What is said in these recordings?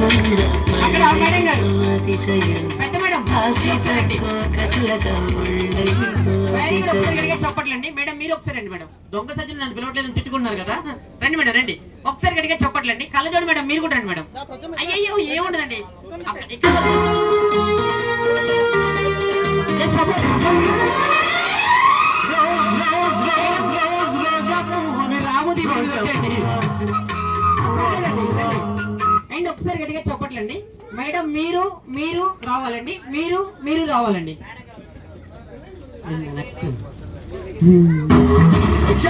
అక్కడ మేడం గారు పెద్ద మేడం చెప్పట్లండి మేడం. మీరు ఒకసారి రండి మేడం. దొంగ సజ్జలు నన్ను పిలవట్లేదని తిట్టుకున్నారు కదా, రండి మేడం రండి. ఒకసారి గడిగా చెప్పట్లండి. కళ్ళజోడు మేడం మీరు కూడా రండి మేడం. అయ్యో ఏముండదండి. అండ్ ఒకసారి గట్టిగా చెప్పట్లండి మేడం. మీరు మీరు రావాలండి. మీరు మీరు రావాలండి. నెక్స్ట్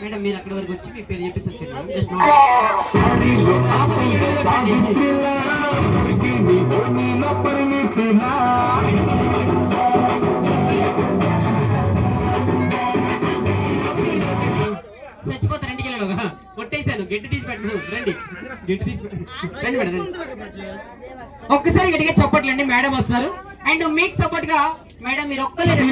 మేడం మీరు అక్కడి వరకు వచ్చి మీ పేరు చెప్పేసి వచ్చండి. చచ్చిపోతారు ఇంటికి వెళ్ళగా కొట్టేశాను. గట్టి తీసి పెట్టను. రండి గట్టి తీసి రండి మేడం రండి. ఒక్కసారి గట్టిగా చెప్పట్లండి. మేడం వస్తున్నారు. అండ్ మీకు సపోర్ట్ గా మేడం మీరు ఒక్కలేరు.